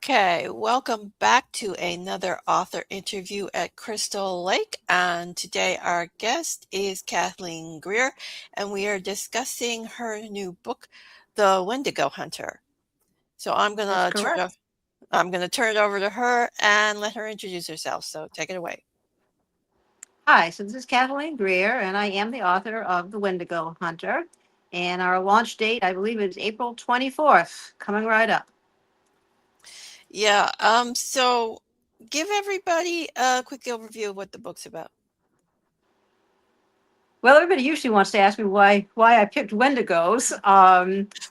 Okay, welcome back to another author interview at Crystal Lake. And today our guest is Kathleen Greer, and we are discussing her new book, The Wendigo Hunter. So That's correct. I'm gonna turn it over to her and let her introduce herself. So take it away. Hi, so this is Kathleen Greer, and I am the author of The Wendigo Hunter. And our launch date, I believe, is April 24th, coming right up. Yeah, so give everybody a quick overview of what the book's about. Well, everybody usually wants to ask me why I picked Wendigos,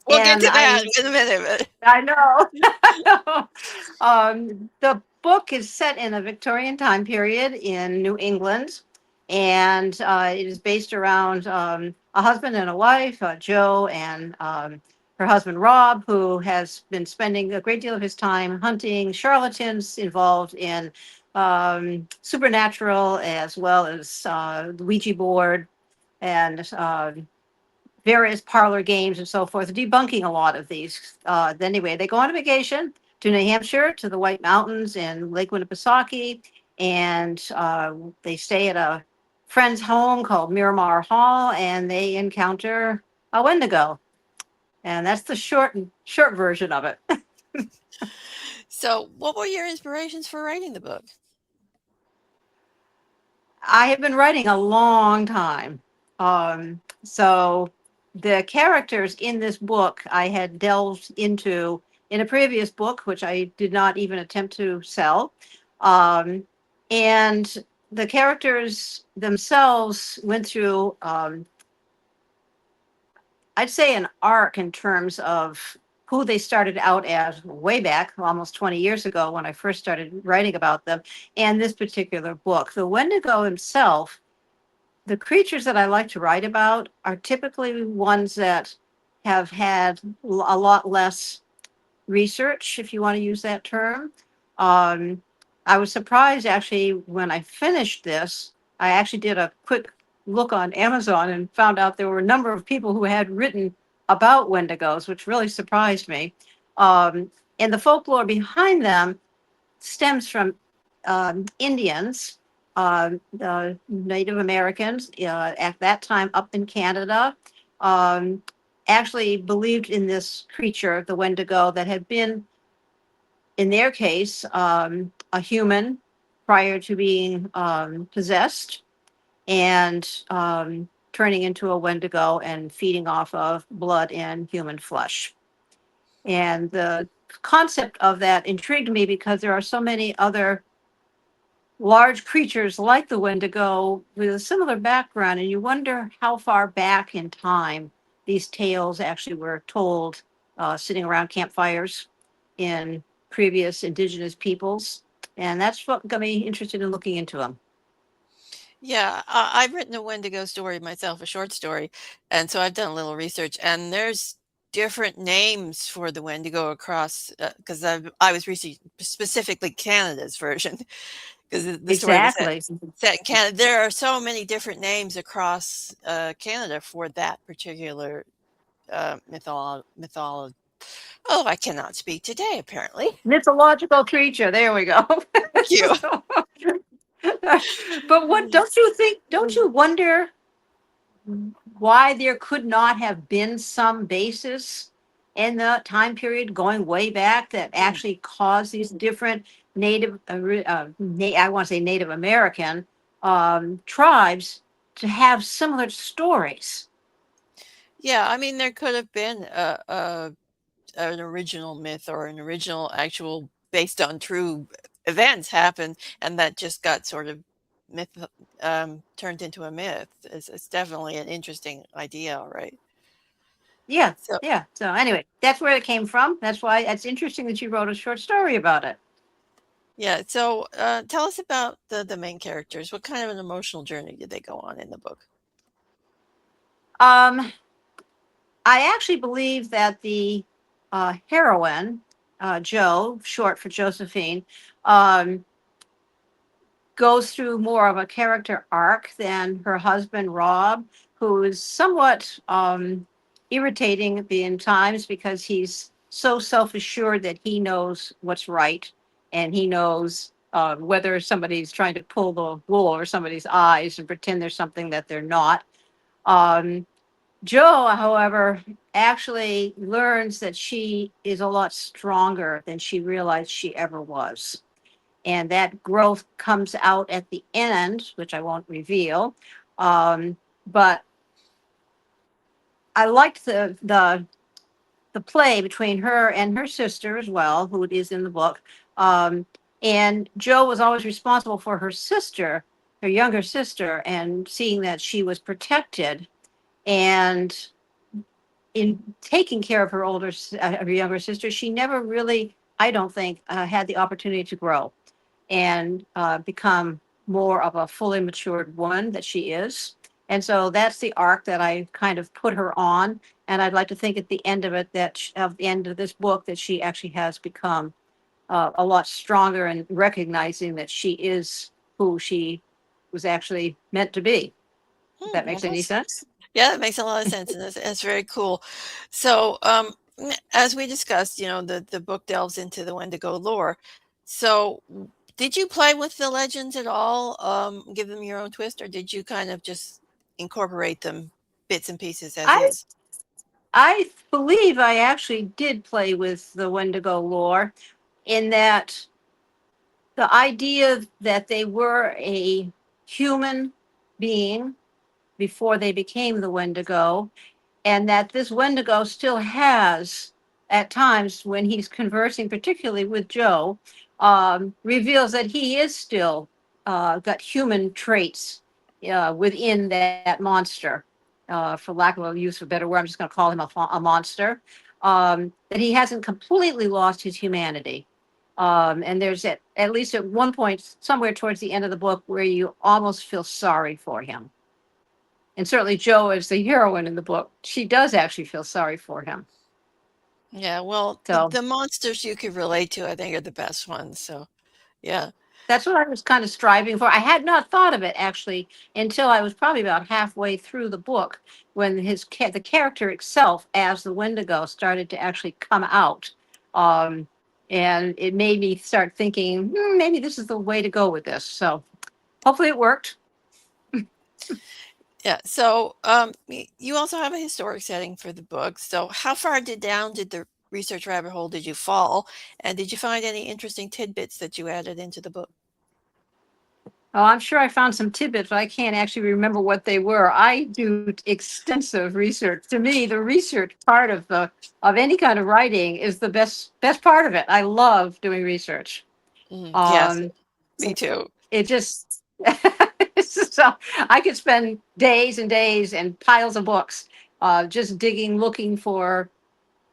We'll get and to that I in a minute. I know. The book is set in a Victorian time period in New England, and it is based around a husband and a wife, Joe and her husband Rob, who has been spending a great deal of his time hunting charlatans involved in supernatural as well as the Ouija board and various parlor games and so forth, debunking a lot of these. Anyway, they go on a vacation to New Hampshire, to the White Mountains and Lake Winnipesaukee, and they stay at a friend's home called Miramar Hall, and they encounter a Wendigo, and that's the short version of it. So, what were your inspirations for writing the book? I have been writing a long time. So the characters in this book I had delved into in a previous book, which I did not even attempt to sell. Um, and the characters themselves went through, I'd say, an arc in terms of who they started out as way back almost 20 years ago when I first started writing about them, and this particular book. The Wendigo himself, the creatures that I like to write about are typically ones that have had a lot less research, if you want to use that term. Um, I was surprised actually when I finished this. I actually did a quick look on Amazon and found out there were a number of people who had written about Wendigos, which really surprised me. Um, and the folklore behind them stems from Indians, the Native Americans at that time up in Canada, um, actually believed in this creature, the Wendigo, that had been, in their case, a human prior to being possessed and turning into a Wendigo and feeding off of blood and human flesh. And the concept of that intrigued me because there are so many other large creatures like the Wendigo with a similar background, and you wonder how far back in time these tales actually were told, sitting around campfires in previous indigenous peoples. And that's what got me interested in looking into them. Yeah, I've written a Wendigo story myself, a short story, and so I've done a little research, and there's different names for the Wendigo across because I was researching specifically Canada's version because the story was Exactly. set in Canada. There are so many different names across Canada for that particular mythology. Oh, I cannot speak today, apparently. Mythological creature. There we go. Thank you. But what don't you think? Don't you wonder why there could not have been some basis in the time period going way back that actually caused these different native, I want to say Native American tribes to have similar stories? Yeah, I mean, there could have been an original myth or an original actual based on true events happened, and that just got sort of myth turned into a myth. It's definitely an interesting idea, right? Yeah, So yeah. So anyway, that's where it came from. That's why it's interesting that you wrote a short story about it. yeah, so tell us about the main characters. What kind of an emotional journey did they go on in the book? Um, I actually believe that the heroine, Jo, short for Josephine, um, goes through more of a character arc than her husband, Rob, who is somewhat irritating in times because he's so self-assured that he knows what's right, and he knows whether somebody's trying to pull the wool over somebody's eyes and pretend there's something that they're not. Um, Joe, however, actually learns that she is a lot stronger than she realized she ever was. And that growth comes out at the end, which I won't reveal. But I liked the play between her and her sister as well, who it is in the book. Um, and Joe was always responsible for her sister, her younger sister, and seeing that she was protected. And in taking care of her younger sister, she never really, I don't think, had the opportunity to grow and become more of a fully matured woman that she is. And so that's the arc that I kind of put her on. And I'd like to think at the end of it, of the end of this book, that she actually has become a lot stronger and recognizing that she is who she was actually meant to be. If that Well, makes any that's sense. yeah, that makes a lot of sense, and that's very cool. So, as we discussed, the book delves into the Wendigo lore. So, did you play with the legends at all? Give them your own twist, or did you kind of just incorporate them bits and pieces as I is? I believe I actually did play with the Wendigo lore in that the idea that they were a human being before they became the Wendigo, and that this Wendigo still has, at times when he's conversing, particularly with Joe, reveals that he is still got human traits within that monster. For lack of a use of a better word, I'm just going to call him a monster. That he hasn't completely lost his humanity. And there's at least at one point, somewhere towards the end of the book, where you almost feel sorry for him. And certainly Jo is the heroine in the book. She does actually feel sorry for him. Yeah, well, So the monsters you could relate to, I think, are the best ones. So, yeah. that's what I was kind of striving for. I had not thought of it actually until I was probably about halfway through the book when the character itself as the Wendigo started to actually come out. Um, and it made me start thinking, maybe this is the way to go with this. So hopefully it worked. Yeah. So, you also have a historic setting for the book. So, how far down did the research rabbit hole did you fall? And did you find any interesting tidbits that you added into the book? Oh, I'm sure I found some tidbits, but I can't actually remember what they were. I do extensive research. To me, the research part of any kind of writing is the best part of it. I love doing research. Yes, Um, me too. it just so I could spend days and days and piles of books just digging, looking for,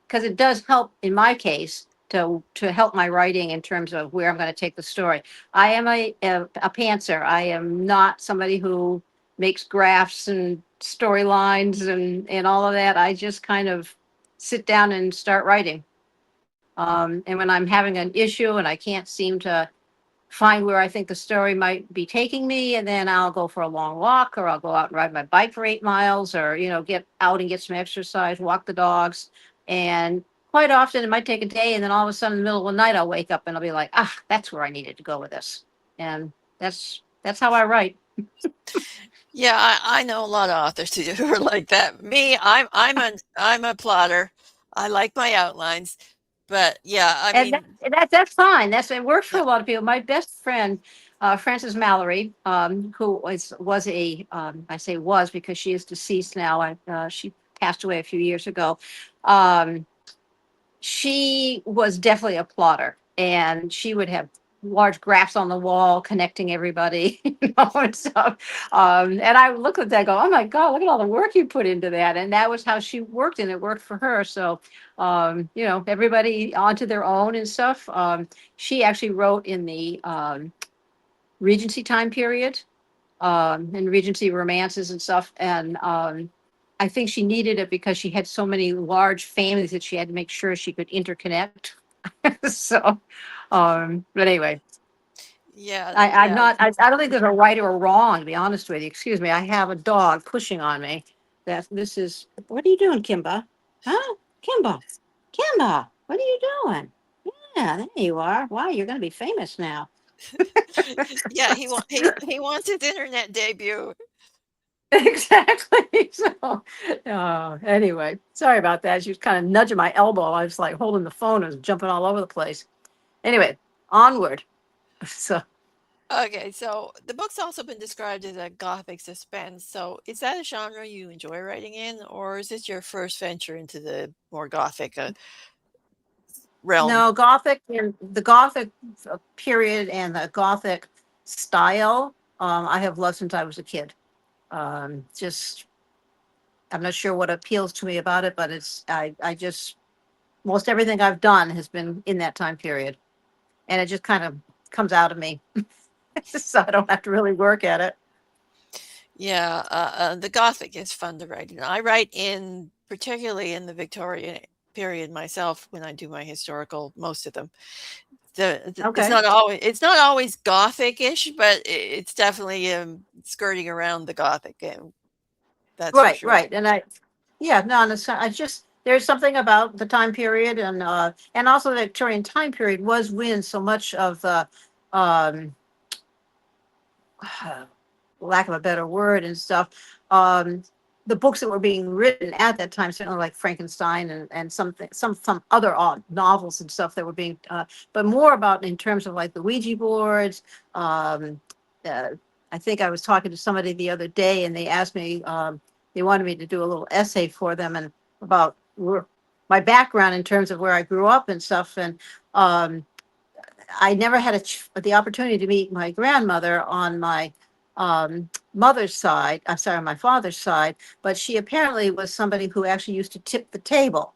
because it does help in my case to help my writing in terms of where I'm going to take the story. I am a pantser. I am not somebody who makes graphs and storylines and all of that. I just kind of sit down and start writing. And when I'm having an issue and I can't seem to find where I think the story might be taking me, and then I'll go for a long walk, or I'll go out and ride my bike for 8 miles, or get out and get some exercise, walk the dogs. And quite often it might take a day, and then all of a sudden in the middle of the night I'll wake up and I'll be like, that's where I needed to go with this. And that's how I write. Yeah, I know a lot of authors who are like that. Me, I'm a plotter. I like my outlines, but yeah, I And mean, that's fine. It works for yeah. a lot of people. My best friend, Frances Mallory, who was a I say was because she is deceased now. She passed away a few years ago. Um, she was definitely a plotter, and she would have large graphs on the wall connecting everybody, and stuff. And I would look at that, and go, "Oh my God, look at all the work you put into that!" And that was how she worked, and it worked for her. So, everybody onto their own and stuff. She actually wrote in the Regency time period, and Regency romances and stuff, and I think she needed it because she had so many large families that she had to make sure she could interconnect. So, but anyway, Yeah, I'm yeah. not, I don't think there's a right or a wrong, to be honest with you. Excuse me. I have a dog pushing on me. What are you doing, Kimba? Huh? Kimba, Kimba. What are you doing? Yeah, there you are. Wow, you're going to be famous now. Yeah, he wants his internet debut. Exactly. So, anyway, sorry about that. She was kind of nudging my elbow. I was like holding the phone and jumping all over the place. Anyway, onward. So, Okay, so the book's also been described as a gothic suspense. So is that a genre you enjoy writing in, or is this your first venture into the more gothic realm? no, Gothic and the Gothic period and the Gothic style, I have loved since I was a kid. Just, I'm not sure what appeals to me about it, but I just, most everything I've done has been in that time period. And it just kind of comes out of me. So I don't have to really work at it. Yeah, the Gothic is fun to write in. I write in, particularly in the Victorian period myself when I do my historical, most of them. Okay. It's not always Gothic-ish, but it's definitely skirting around the Gothic, that's for Right, sure. right. And yeah, no, and I just, there's something about the time period and also the Victorian time period was when so much of the, um, lack of a better word and stuff, um, the books that were being written at that time, certainly like Frankenstein and something, some other odd novels and stuff that were being, but more about in terms of like the Ouija boards. Um, uh, I think I was talking to somebody the other day and they asked me, they wanted me to do a little essay for them and about my background in terms of where I grew up and stuff. And um, I never had the opportunity to meet my grandmother on my mother's side. I'm sorry, on my father's side, but she apparently was somebody who actually used to tip the table.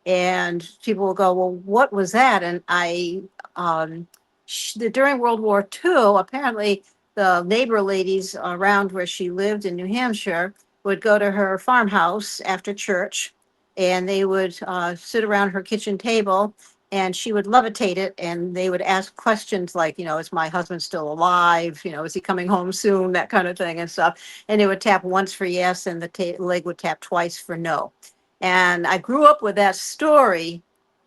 And people will go, well, what was that? And during World War II, apparently the neighbor ladies around where she lived in New Hampshire would go to her farmhouse after church and they would sit around her kitchen table and she would levitate it and they would ask questions like, is my husband still alive? Is he coming home soon? That kind of thing and stuff. And they would tap once for yes and the leg would tap twice for no. And I grew up with that story.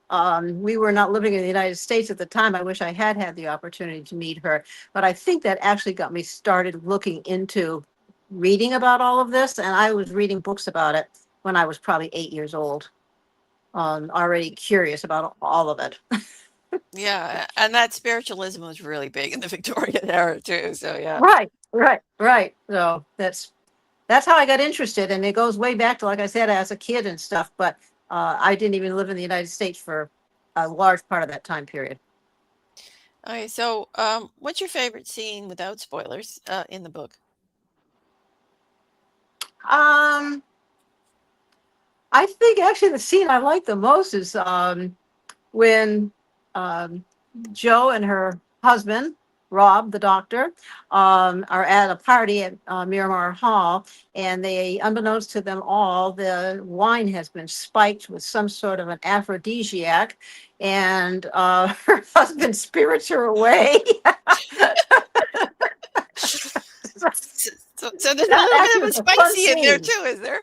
We were not living in the United States at the time. I wish I had had the opportunity to meet her. But I think that actually got me started looking into reading about all of this. And I was reading books about it when I was probably 8 years old, already curious about all of it. Yeah, and that spiritualism was really big in the Victorian era too, so yeah. Right, right, right. So that's how I got interested. And it goes way back to, like I said, as a kid and stuff. But I didn't even live in the United States for a large part of that time period. Okay, so, what's your favorite scene, without spoilers, in the book? Um, I think actually the scene I like the most is when um, Joe and her husband, Rob, the doctor, are at a party at Miramar Hall, and they, unbeknownst to them all, the wine has been spiked with some sort of an aphrodisiac, and her husband spirits her away. So there's a That little bit actually of a was a fun spicy in there scene. too, is there?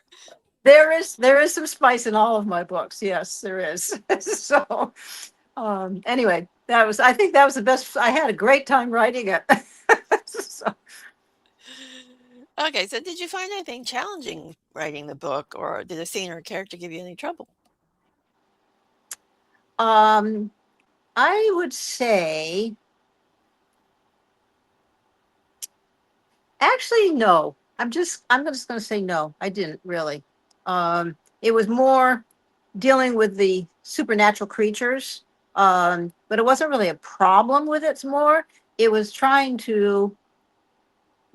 There is some spice in all of my books. Yes, there is. So anyway, I think that was the best. I had a great time writing it. So, Okay, so did you find anything challenging writing the book, or did a scene or a character give you any trouble? um, I would say actually no. I'm just going to say no. I didn't really. It was more dealing with the supernatural creatures, but it wasn't really a problem with it. It's more it was trying to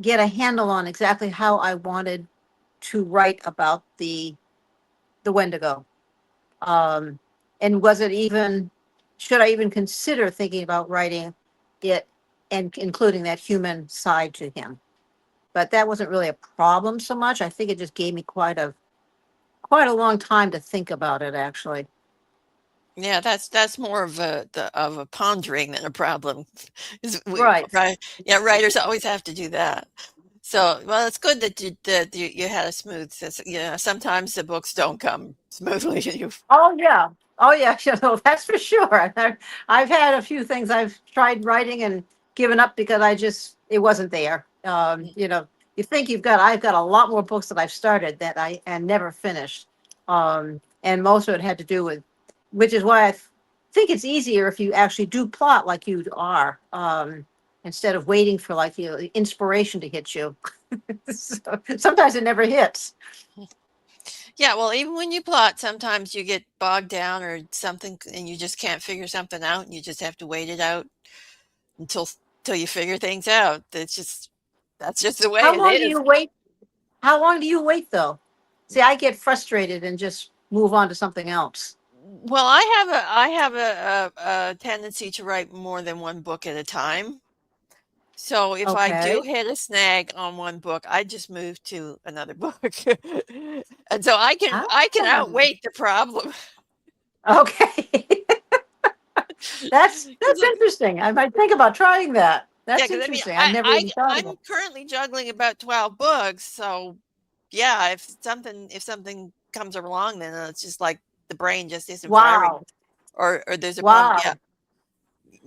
get a handle on exactly how I wanted to write about the Wendigo. Um, and was it even should I even consider thinking about writing it and including that human side to him? But that wasn't really a problem so much. I think it just gave me quite a long time to think about it actually. Yeah, that's more of a pondering than a problem. Right. Right? Yeah, writers always have to do that. So, well, it's good that you had a smooth. Sometimes the books don't come smoothly. You Oh yeah. Oh yeah, that's for sure. I've had a few things I've tried writing and given up because it wasn't there. Mm. You think I've got a lot more books that I've started that I and never finished. And most of it had to do with, which is why think it's easier if you actually do plot like you are, instead of waiting for like the inspiration to hit you. So, sometimes it never hits. Yeah, well, even when you plot, sometimes you get bogged down or something, and you just can't figure something out, and you just have to wait it out until till you figure things out. That's just the way How it long do is. you wait? How long do you wait though? See, I get frustrated and just move on to something else. Well, I have a tendency to write more than one book at a time. So if I do Okay. hit a snag on one book, I just move to another book. And so Ah, I can outwait the problem. okay. That's 'Cause interesting. I might think about trying that. yeah, That's because I mean, interesting. I've never even thought of I'm it. currently juggling about 12 books, so yeah, if something comes along, then it's just like the brain just isn't firing, Wow. or there's a problem. Yeah, Wow.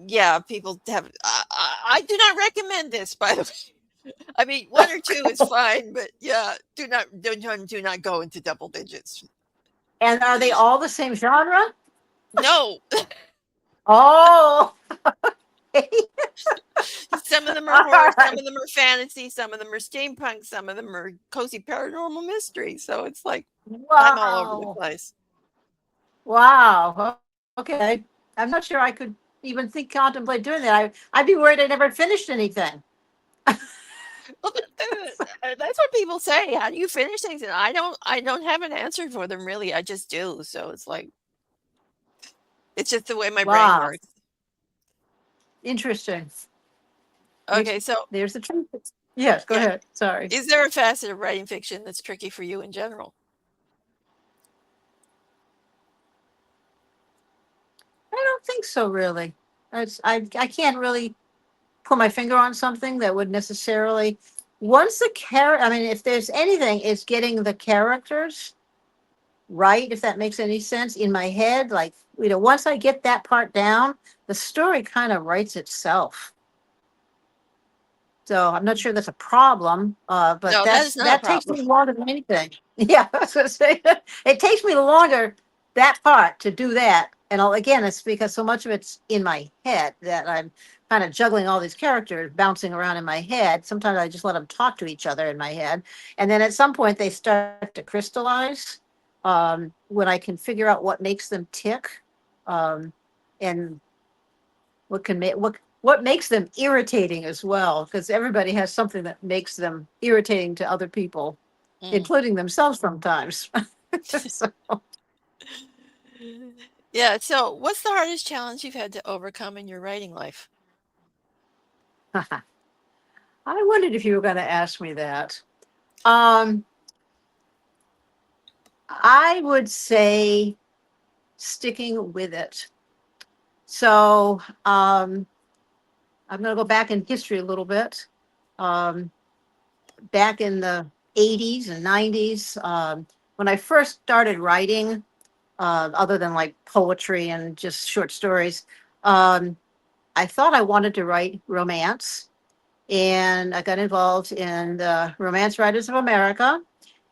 yeah. People have. I do not recommend this, by the way. I mean, one or two is fine, but yeah, do not go into double digits. And are they all the same genre? No, Oh. some of them are All horror, some right. of them are fantasy, some of them are steampunk, some of them are cozy paranormal mystery. So it's like I'm all over the Wow. place. Wow. Okay. I'm not sure I could even contemplate doing that. I'd be worried I never finished anything. Well, that's what people say. How do you finish things? And I don't have an answer for them really. I just do. So it's like it's just the way my brain Wow. works. Interesting. Makes Okay, so there's the truth. Yes, go yeah, ahead. Sorry. is there a facet of writing fiction that's tricky for you in general? I don't think so really. I can't really put my finger on something that would necessarily once the character I mean if there's anything it's getting the characters right, if that makes any sense in my head, like once I get that part down, the story kind of writes itself. So I'm not sure that's a problem, but No, that is not a that takes problem. me longer than anything. Yeah, I was gonna say it takes me longer that part to do that. And again, it's because so much of it's in my head that I'm kind of juggling all these characters bouncing around in my head. Sometimes I just let them talk to each other in my head, and then at some point they start to crystallize when I can figure out what makes them tick, um, and what can make what makes them irritating as well, because everybody has something that makes them irritating to other people, Mm. including themselves sometimes. So, Yeah, so what's the hardest challenge you've had to overcome in your writing life? I wondered if you were going to ask me that. Um, I would say sticking with it. So I'm going to go back in history a little bit. Um, Back in the 80s and 90s, when I first started writing, other than like poetry and just short stories. Um, I thought I wanted to write romance, and I got involved in the Romance Writers of America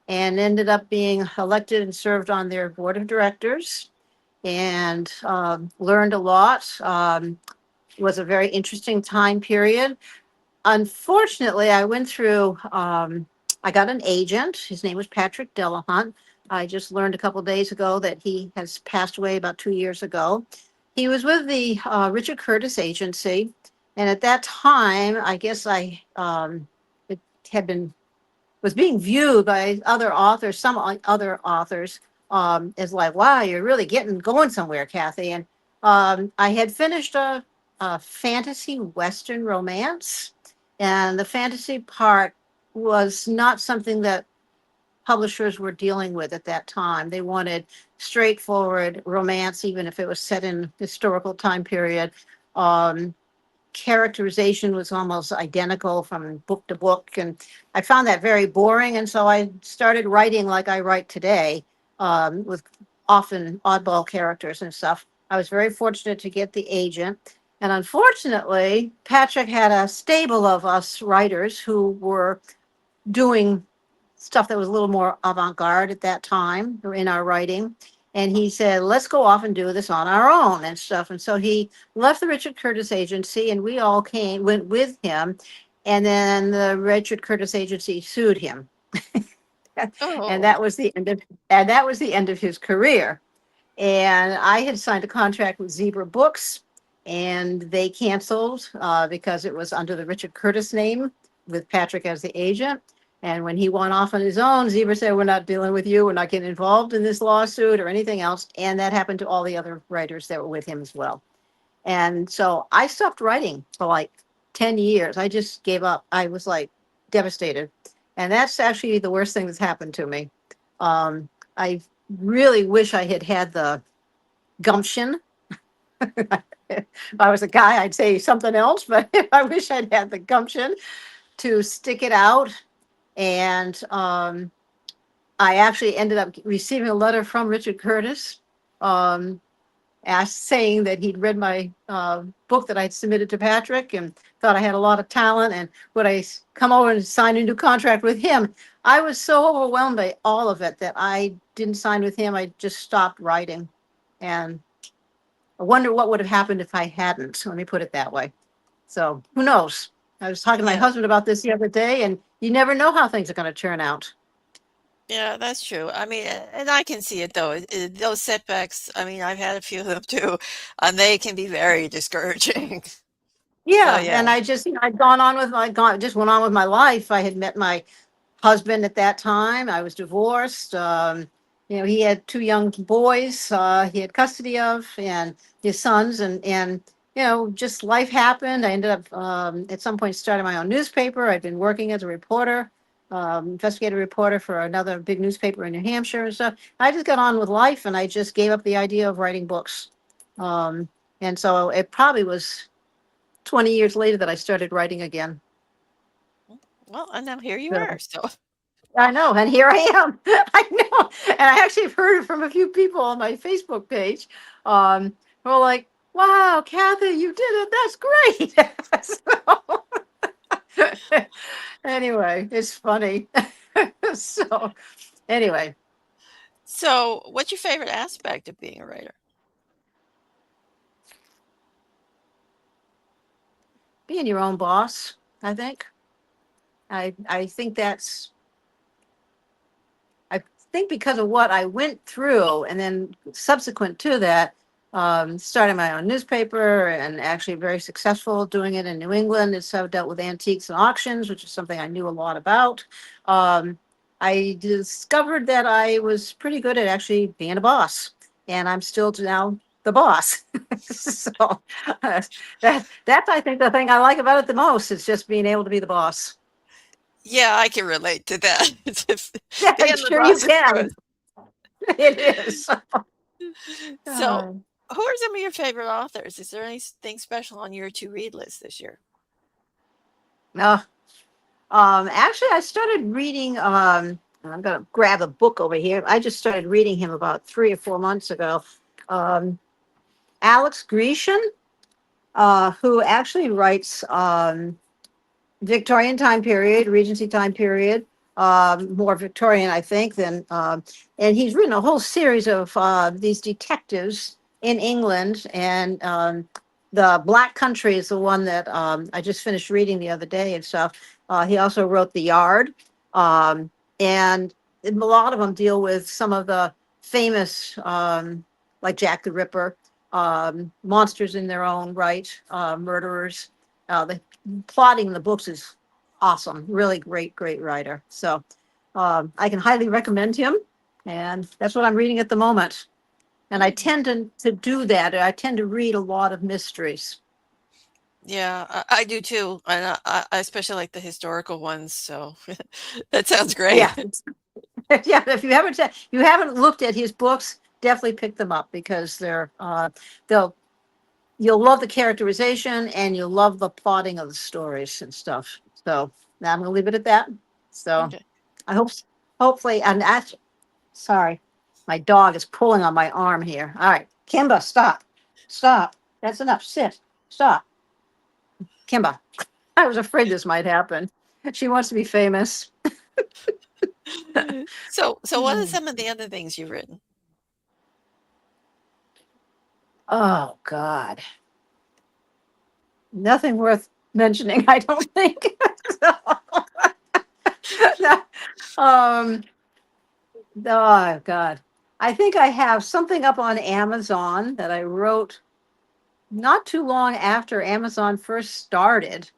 and ended up being elected and served on their board of directors and learned a lot. It was a very interesting time period. Unfortunately, I went through, I got an agent. His name was Patrick Delahunt. I just learned a couple days ago that he has passed away about 2 years ago. He was with the Richard Curtis Agency. And at that time, I guess it had been, was being viewed by other authors, other authors, as like, wow, you're really going somewhere, Kathy. And I had finished a fantasy Western romance, and the fantasy part was not something that publishers were dealing with at that time. They wanted straightforward romance, even if it was set in historical time period. Um, Characterization was almost identical from book to book, and I found that very boring. And so I started writing like I write today, with often oddball characters and stuff. I was very fortunate to get the agent. And unfortunately, Patrick had a stable of us writers who were doing stuff that was a little more avant-garde at that time in our writing. And he said, let's go off and do this on our own and stuff. And so he left the Richard Curtis agency and we all went with him. And then the Richard Curtis agency sued him. And Oh, that was the end of and that was the end of his career. And I had signed a contract with Zebra Books, and they canceled because it was under the Richard Curtis name with Patrick as the agent. And when he went off on his own, Zebra said, "We're not dealing with you. We're not getting involved in this lawsuit or anything else." And that happened to all the other writers that were with him as well. And so I stopped writing for like 10 years. I just gave up. I was like devastated. And that's actually the worst thing that's happened to me. I really wish I had had the gumption. If I was a guy, I'd say something else, but I wish I'd had the gumption to stick it out. And I actually ended up receiving a letter from Richard Curtis, um, saying that he'd read my book that I'd submitted to Patrick and thought I had a lot of talent and would come over and sign a new contract with him. I was so overwhelmed by all of it that I didn't sign with him. I just stopped writing. And I wonder what would have happened if I hadn't. Let me put it that way. So who knows? I was talking to my yeah. husband about this the other day, and you never know how things are going to turn out. Yeah, that's true. I mean, and I can see it though. Those setbacks, I mean, I've had a few of them too, and they can be very discouraging. So Yeah, yeah. and I just, I'd gone on with just went on with my life. I had met my husband at that time. I was divorced. He had two young boys he had custody of, and his sons, and just life happened. I ended up at some point starting my own newspaper. I'd been working as a reporter, investigative reporter for another big newspaper in New Hampshire and stuff. I just got on with life, and I just gave up the idea of writing books. Um, and so it probably was 20 years later that I started writing again. Well, and now here you are. So So I know, and here I am. I know, and I actually have heard it from a few people on my Facebook page. Who are like, "Wow, Kathy, you did it. That's great." So, anyway, it's funny. So anyway, so what's your favorite aspect of being a writer? being your own boss, I think. I think that's I think because of what I went through, and then subsequent to that, starting my own newspaper and actually very successful doing it in New England. And so I dealt with antiques and auctions, which is something I knew a lot about. Um, I discovered that I was pretty good at actually being a boss, and I'm still now the boss. So that's I think the thing I like about it the most is just being able to be the boss. Yeah, I can relate to that. Yeah, I'm Being the sure you boss is good. can. It is. So, Uh, who are some of your favorite authors? Is there anything special on your to read list this year? no, actually, I started reading. I'm going to grab a book over here. I just started reading him about 3 or 4 months ago. Um, Alex Grecian, who actually writes Victorian time period, Regency time period, more Victorian, I think, than, and he's written a whole series of these detectives in England. And the Black Country is the one that I just finished reading the other day and stuff. He also wrote The Yard. And a lot of them deal with some of the famous, like Jack the Ripper, monsters in their own right, murderers. The plotting the books is awesome. Really great writer. So I can highly recommend him. And that's what I'm reading at the moment. And I Mhm. tend to do that. I tend to read a lot of mysteries. Yeah, I do too, and I especially like the historical ones. So that sounds great. Yeah. Yeah. If you haven't looked at his books, definitely pick them up because they'll you'll love the characterization and you'll love the plotting of the stories and stuff. So now I'm gonna leave it at that. So Okay. I hope hopefully and that's sorry. My dog is pulling on my arm here. All right, Kimba, stop. Stop. That's enough. Sit. Stop. Kimba. I was afraid this might happen. She wants to be famous. So what are some of the other things you've written? Oh, God. Nothing worth mentioning, I don't think. um, oh, God. I think I have something up on Amazon that I wrote not too long after Amazon first started.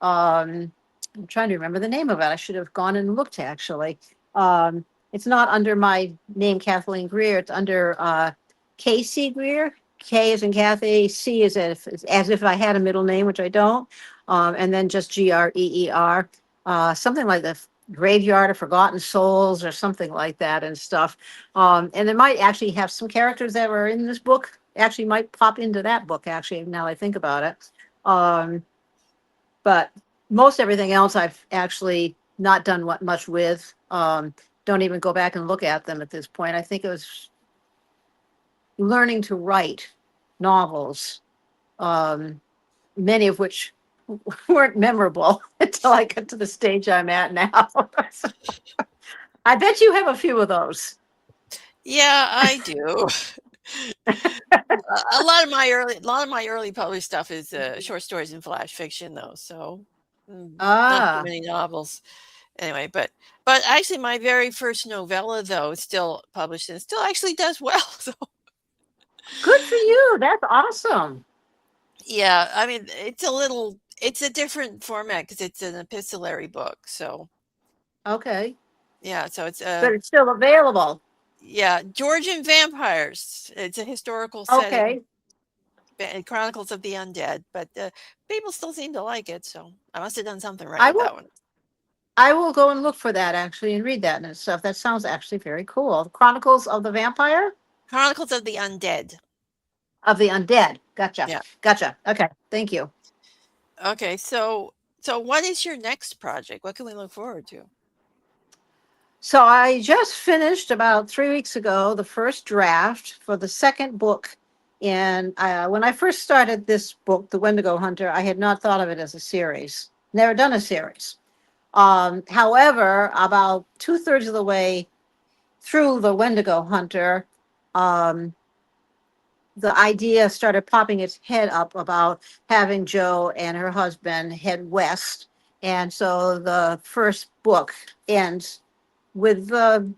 I'm trying to remember the name of it. I should have gone and looked actually. It's not under my name, Kathleen Greer. It's under Casey Greer. K is in Kathy. C is as if I had a middle name, which I don't. And then just Greer. Something like the Graveyard of Forgotten Souls or something like that and stuff. And it might actually have some characters that were in this book actually might pop into that book actually now I think about it. But most everything else I've actually not done what much with. Don't even go back and look at them at this point. I think it was learning to write novels, um, many of which weren't memorable until I got to the stage I'm at now. I bet you have a few of those. Yeah, I do. A lot of my early published stuff is short stories and flash fiction, though. So not too Ah, many novels. Anyway, but actually, my very first novella, though, is still published and still actually does well. So good for you. That's awesome. yeah, I mean, it's a different format because it's an epistolary book. So Okay. yeah, so it's But it's still available. yeah, Georgian vampires. It's a historical setting, Okay. Chronicles of the Undead, but people still seem to like it. So I must have done something right I with will that one. I will go and look for that actually and read that and stuff. That sounds actually very cool. Chronicles of the Vampire Chronicles of the Undead. of the Undead. Gotcha. Yeah. Gotcha. Okay. Thank you. Okay. So what is your next project? What can we look forward to? So I just finished about 3 weeks ago the first draft for the second book. And when I first started this book, The Wendigo Hunter, I had not thought of it as a series. Never done a series. However, about two-thirds of the way through The Wendigo Hunter, um, the idea started popping its head up about having Joe and her husband head west. And so the first book ends with the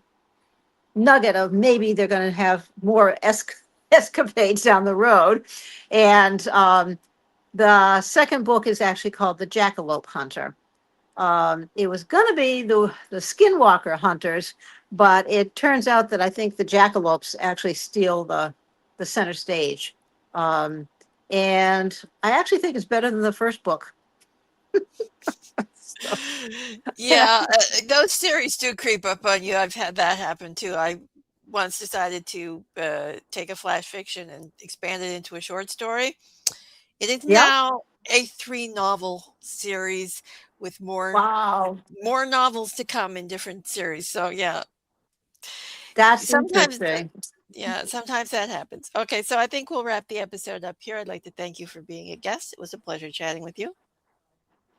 nugget of maybe they're going to have more escapades down the road. And the second book is actually called The Jackalope Hunter. It was going to be the Skinwalker Hunters, but it turns out that I think the Jackalopes actually steal the center stage. Um, and I actually think it's better than the first book. So, Yeah, those series do creep up on you. I've had that happen too. I once decided to take a flash fiction and expand it into a short story. It is yep. now a three novel series with Wow. more novels to come in different series. So yeah, That's sometimes interesting. yeah, sometimes that happens. Okay, so I think we'll wrap the episode up here. I'd like to thank you for being a guest. It was a pleasure chatting with you.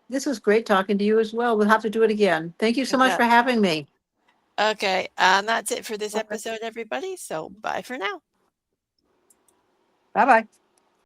This was great talking to you as well. We'll have to do it again. Thank you so You much bet. for having me. Okay, and that's it for this Okay. episode, everybody. So bye for now. Bye bye.